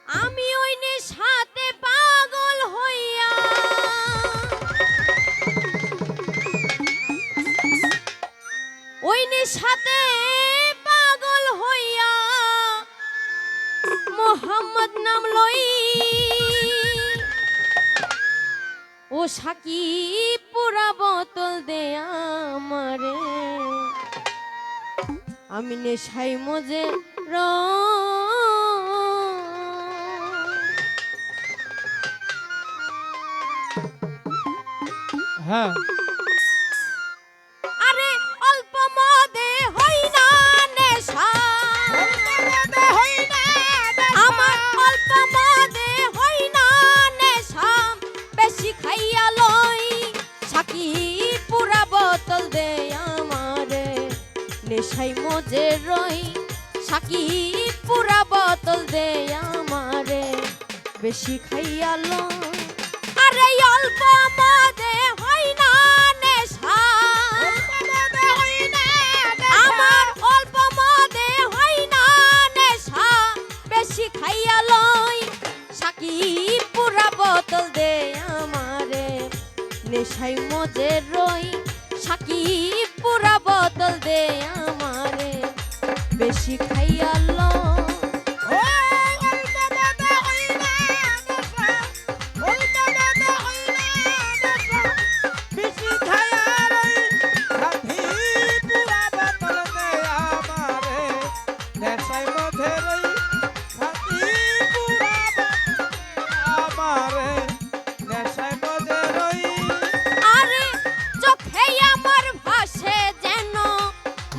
আমি ওই নেশাতে পাগল হইয়া ওই নেশাতে পাগল হইয়া মোহাম্মদ নাম লই ও সাকি পুরা বোতল দে আমারে আমি নেশাই মজে হ্যাঁ আরে অল্প মদে হই না নেশা আমার অল্প মদে হই না নেশা বেশি খাইয়া লই সাকি পুরা বোতল দে আমারে নেশাই মজে রই সাকি পুরা বোতল দে আমারে বেশি খাইয়া লই আরে অল্প মদে হই না নেশা আমার অল্প মদে হই না নেশা বেশি খাইয়া লই সাকি পুরা বোতল দে আমারে নেশাই মজে রই সাকি পুরা বোতল দে আমারে বেশি খাইয়া লই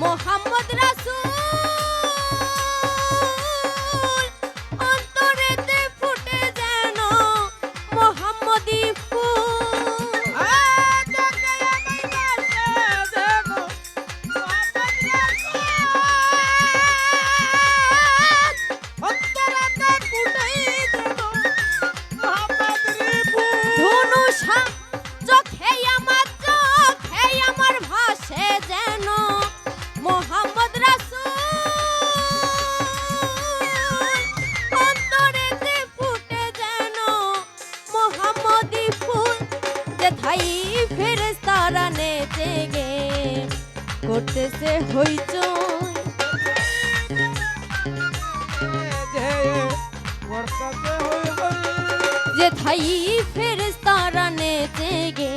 মোহাম্মদ রাসূল অন্তরেতে ফুটে যেন মোহাম্মদী ফুল ধনুষা চোখে আমার ভাসে যেন মোহাম্মদ রাসূল অন্তরেতে ফুটে যেন মোহাম্মদী ফুল যেথাই ফেরেশতারা নেচে গে করতেছে হইচই যেথাই ফেরেশতারা নেচে গে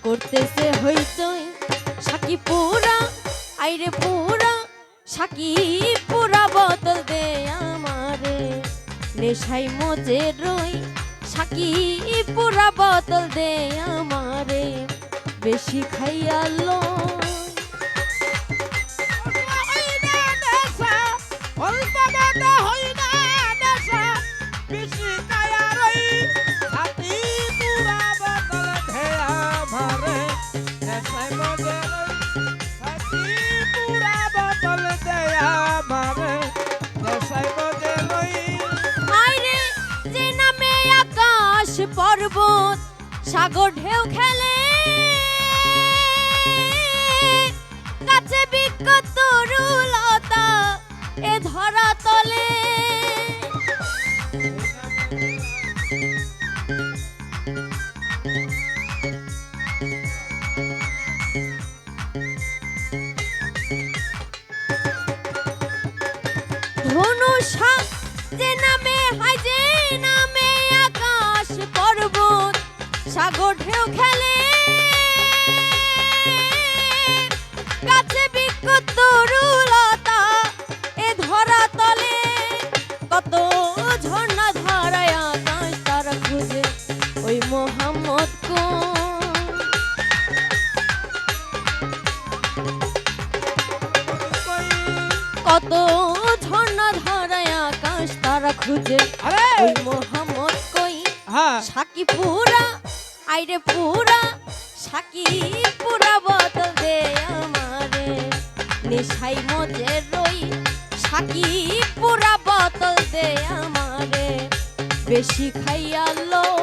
করতেছে হইচই সাকি পুরা আইরে পুরা সাকি পুরা বোতল দে আমারে নেশাই মজে রই সাকি পুরা বোতল দে আমারে বেশি খাইয়া লই পর্বত সাগর ঢেউ খেলে কাছে বৃক্ষ তরুলতা এ ধরা তলে ধনুষা যে নামে হাই যে নামে আকাশ পর্বত সাগর ঢেউ খেলে কাছে বৃক্ষ তরুলতা এ ধরা তলে কত ঝর্ণা ধারায় আকাশ তারা খুঁজে ওই মোহাম্মদ কত ঝর্ণা ধারায় আকাশ তারা খুঁজে ওই মোহাম্মদ কই সাকি পুরা আইরে পুরা সাকি পুরা বোতল দে আমারে নেশাই মজে রই সাকি পুরা বোতল দে আমারে বেশি খাইয়া লই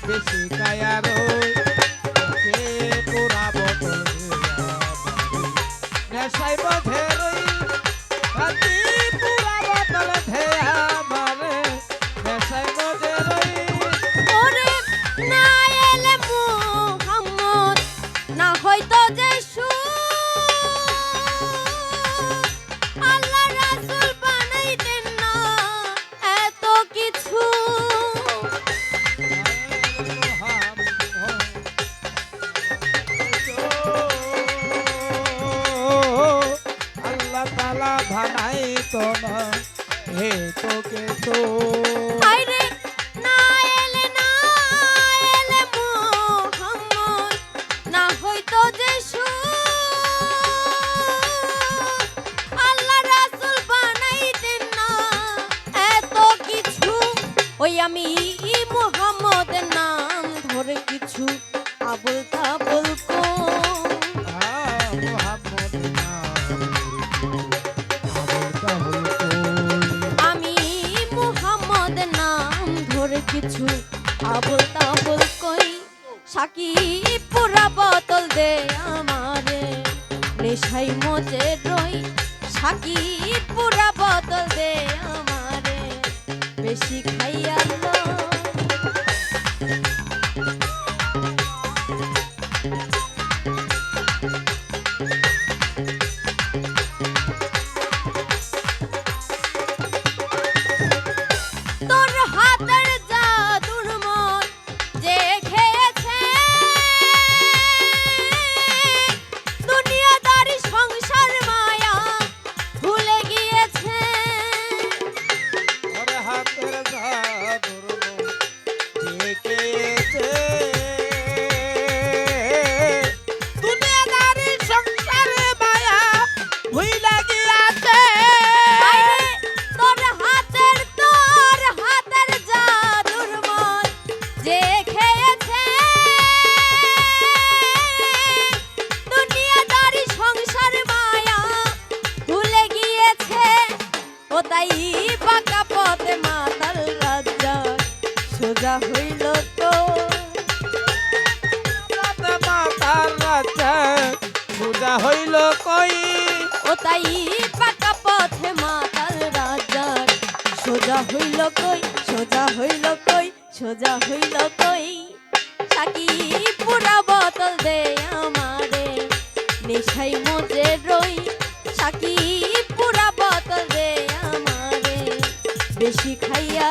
বেশি কায়া রই পুরা বোতল নেশাই বোঝে রই সাকি পুরা বোতল ধে আমারে নেশাই বোঝে রই ওরে না এলে মুহাম্মদ না হয়তো যিশু আল্লাহ রাসূল বানাইতেন না এত কিছু আল্লাহ তাআলা বানাই তো না হে তোকে তো আইরে না এলে মুহাম্মদ না হয়তো যিশু আল্লাহ রাসূল বানাইতেন না এত কিছু ওই আমি মুহাম্মদের নাম ধরে কিছু আবুল তাবুল কো মোহাম্মদ আমি মুহাম্মদ নাম ধরে কিছু আবুল তাবুল কই সাকি পুরা বোতল দে আমারে নেশাই মজে রই সাকি পুরা বোতল দে আমারে বেশি খাইয়া লো তোর হাতের জাদুর মন যে খেয়েছে দুনিয়াদারি সংসার মায়া ভুলে গিয়েছে ওরে হাতের জাদুর দেখেছে দুনিয়াদারি সংসারে মায়া ভুইলা গিয়াছে আরে তোর হাতের জাদুর মন যে খেয়েছে দুনিয়াদারি সংসার মায়া ভুলে গিয়েছে ও তাই বাঁকা পথে মাতাল রাজা সোজা হইল তো মাতার রাজা পূজা হইল কই ও তাই বাঁকা পথে মাতাল রাজা সোজা হইল কই সোজা হইল কই সোজা হইল কই সাকি পুরা বোতল দে আমারে নেশাই মজে রই সাকি পুরা বোতল দে আমারে বেশি খাইয়া